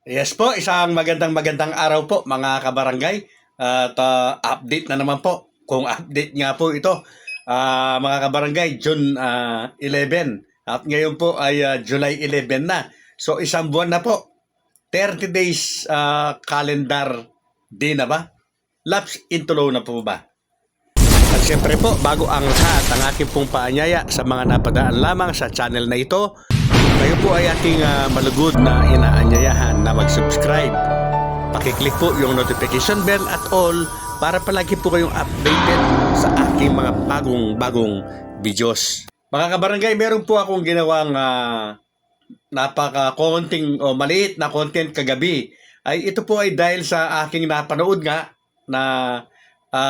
Yes po, isang magandang araw po mga kabarangay. At update na naman po. Kung update nga po ito, mga kabarangay, June 11. At ngayon po ay July 11 na. So isang buwan na po. 30 days calendar day na ba? Lapse into low na po ba? At syempre po, bago ang lahat, ang aking pong paanyaya sa mga napadaan lamang sa channel na ito, kayo po ay ating malugod na inaanyayahan na mag-subscribe. Pakiclick po yung notification bell at all para palagi po kayong updated sa aking mga bagong videos. Mga kabarangay, meron po akong ginawang napaka-konting o maliit na content kagabi. Ay ito po ay dahil sa aking napanood nga na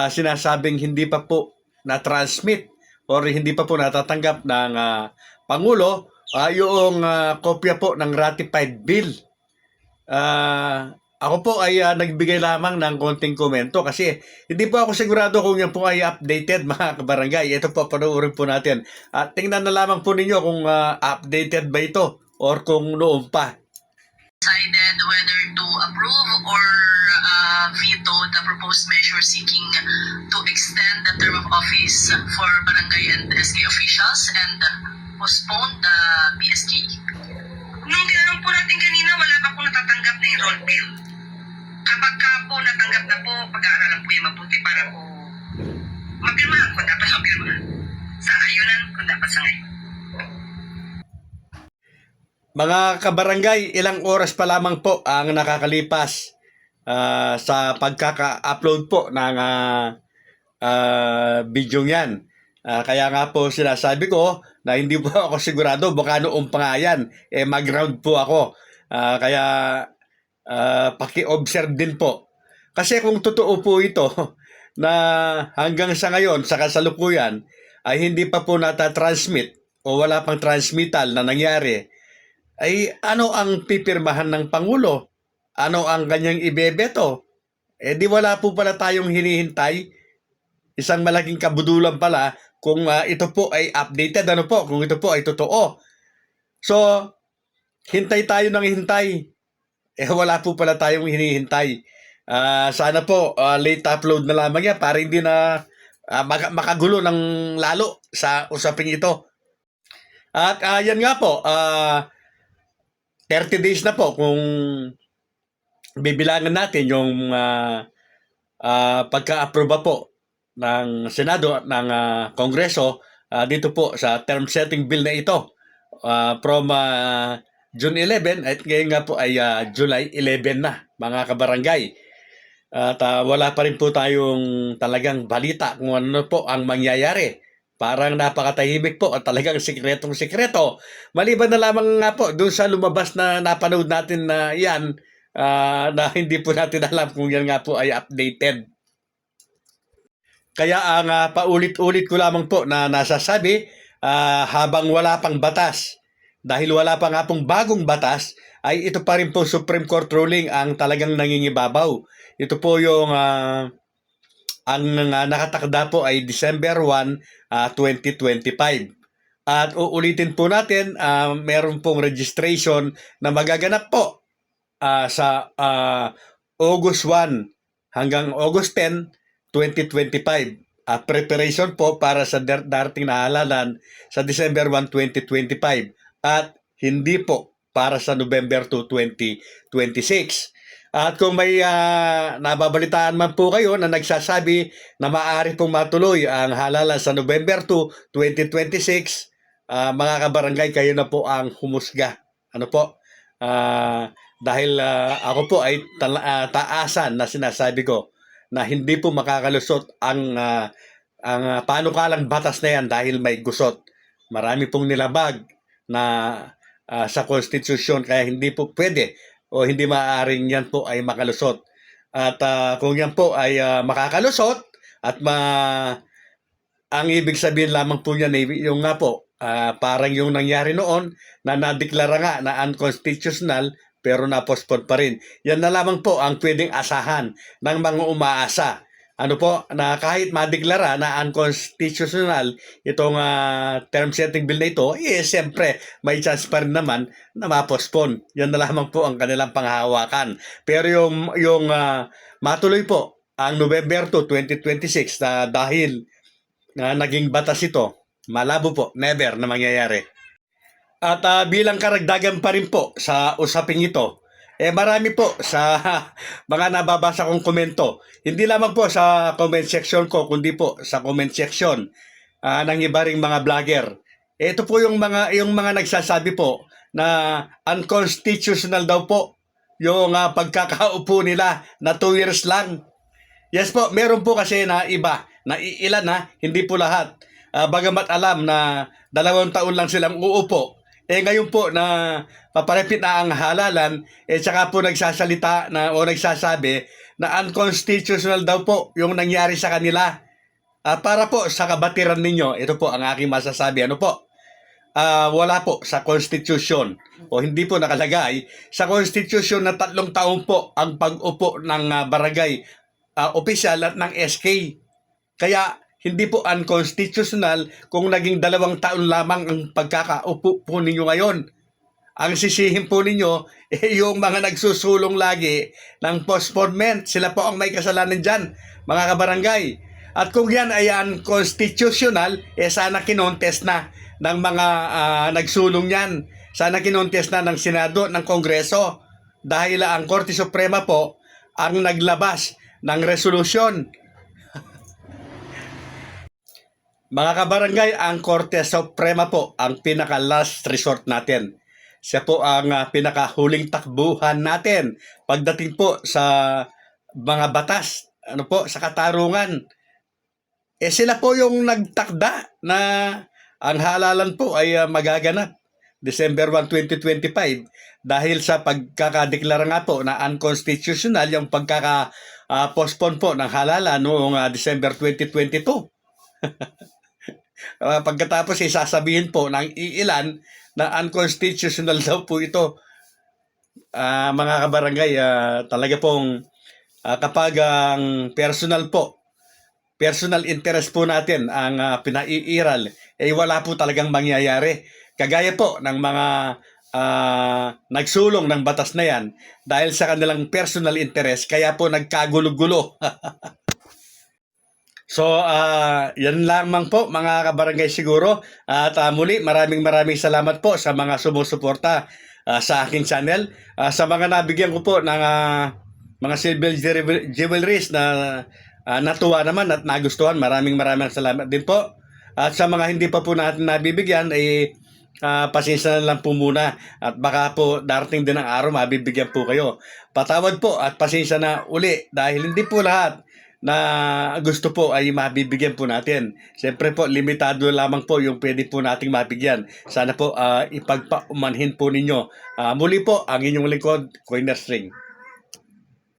sinasabing hindi pa po na-transmit or hindi pa po natatanggap ng Pangulo yung kopya po ng ratified bill. Ako po ay nagbigay lamang ng konting komento kasi hindi po ako sigurado kung yan po ay updated mga kabarangay. Ito po, panoorin po natin. Tingnan na lamang po ninyo kung updated ba ito or kung noon pa. Decided whether to approve or veto the proposed measure seeking to extend the term of office for barangay and SK officials and postpone the BSG. Nung tinanong po natin kanina, wala pa po natatanggap na enroll bill. Kapag ka po natanggap na po, pag-aaralan po yung mabuti para po mapirmahan kung dapat mapirmahan. Sa ayunan kung dapat sa ngayon. Mga kabarangay, ilang oras pa lamang po ang nakakalipas sa pagkaka-upload po ng video niyan. Kaya nga po sinasabi ko na hindi po ako sigurado, baka noong pa nga yan, mag-round po ako. Kaya paki-observe din po. Kasi kung totoo po ito, na hanggang sa ngayon, sa kasalukuyan, ay hindi pa po natatransmit o wala pang transmittal na nangyari, ay ano ang pipirmahan ng Pangulo? Ano ang kanyang ibebeto? Di wala po pala tayong hinihintay. Isang malaking kabudulan pala kung ito po ay updated, kung ito po ay totoo. So, hintay tayo ng hintay. Wala po pala tayong hinihintay. Sana po late upload na lamang yan para hindi na makagulo ng lalo sa usaping ito. At yan nga po, 30 days na po kung bibilangan natin yung pagka-aproba po ng Senado at ng Kongreso dito po sa term setting bill na ito from June 11 at ngayon nga po ay July 11 na mga kabarangay. At wala pa rin po tayong talagang balita kung ano po ang mangyayari. Parang napakatahimik po at talagang sikretong-sikreto. Maliban na lamang nga po doon sa lumabas na napanood natin na yan na hindi po natin alam kung yan nga po ay updated. Kaya ang paulit-ulit ko lamang po na nasasabi habang wala pang batas, dahil wala pa nga pong bagong batas, ay ito pa rin po Supreme Court ruling ang talagang nangingibabaw. Ito po yung ang nakatakda po ay December 1, 2025. At uulitin po natin, meron pong registration na magaganap po sa August 1 hanggang August 10, 2025. Preparation po para sa darating na halalan sa December 1, 2025 at hindi po para sa November 2, 2026. At kung may nababalitaan man po kayo na nagsasabi na maaari pong matuloy ang halalan sa November 2, 2026, mga kabarangay, kayo na po ang humusga. Ano po? Dahil ako po ay taasan na sinasabi ko na hindi po makakalusot ang panukalang batas na yan dahil may gusot. Marami pong nilabag na sa konstitusyon kaya hindi po pwede o hindi maaaring yan po ay makalusot. At kung yan po ay makakalusot at ang ibig sabihin lamang po yan ay yung nga po parang yung nangyari noon na nadeklara nga na unconstitutional pero na-postpone pa rin. Yan na lamang po ang pwedeng asahan ng mga umaasa ano po, na kahit madeklara na unconstitutional itong term setting bill na ito, siyempre, may chance pa rin naman na ma-postpone. Yan na lamang po ang kanilang panghahawakan. Pero yung matuloy po ang November 2, 2026 na dahil naging batas ito, malabo po, never na mangyayari. At bilang karagdagan pa rin po sa usaping ito, marami po sa mga nababasa kong komento. Hindi lamang po sa comment section ko, kundi po sa comment section ng iba ring mga vlogger. Ito po yung mga nagsasabi po na unconstitutional daw po yung pagkakaupo nila na 2 years lang. Yes po, meron po kasi na iba, na ilan na, hindi po lahat. Bagamat alam na 2 taon lang silang uupo, ngayon po na paparepit na ang halalan, tsaka po nagsasalita na o nagsasabi na unconstitutional daw po yung nangyari sa kanila. Para po sa kabatiran ninyo, ito po ang aking masasabi. Ano po? Wala po sa Constitution o hindi po nakalagay sa Constitution na 3 taon po ang pag-upo ng barangay opisyal at ng SK. Kaya hindi po unconstitutional kung naging 2 taon lamang ang pagkakaupo po ninyo ngayon. Ang sisihin po ninyo, yung mga nagsusulong lagi ng postponement. Sila po ang may kasalanan dyan, mga kabarangay. At kung yan ay unconstitutional, sana kinontes na ng mga nagsulong yan. Sana kinontes na ng Senado, ng Kongreso. Dahil ang Korte Suprema po ang naglabas ng resolusyon. Mga kabarangay, ang Korte Suprema po ang pinaka-last resort natin. Siya po ang pinaka-huling takbuhan natin pagdating po sa mga batas, sa katarungan. Sila po yung nagtakda na ang halalan po ay magaganap December 1, 2025 dahil sa pagkakadeklara nga po na unconstitutional yung pagkaka-postpone po ng halalan noong December 2022. Pagkatapos sasabihin po ng iilan na unconstitutional daw po ito. Mga kabarangay, talaga pong kapag ang personal interest po natin ang pinaiiral, wala po talagang mangyayari. Kagaya po ng mga nagsulong ng batas na yan dahil sa kanilang personal interest, kaya po nagkagulo-gulo. So, yan lamang po mga kabarangay siguro. At muli, maraming salamat po sa mga sumusuporta sa aking channel. Sa mga nabigyan ko po ng mga silver jewelries na natuwa naman at nagustuhan, maraming salamat din po. At sa mga hindi pa po natin nabibigyan, pasensya na lang po muna. At baka po darating din ang araw, mabibigyan po kayo. Patawad po at pasensya na uli dahil hindi po lahat na gusto po ay mabibigyan po natin. Siyempre po, limitado lamang po yung pwede po nating mabigyan. Sana po ipagpaumanhin po ninyo. Muli po, ang inyong lingkod, Coiner String.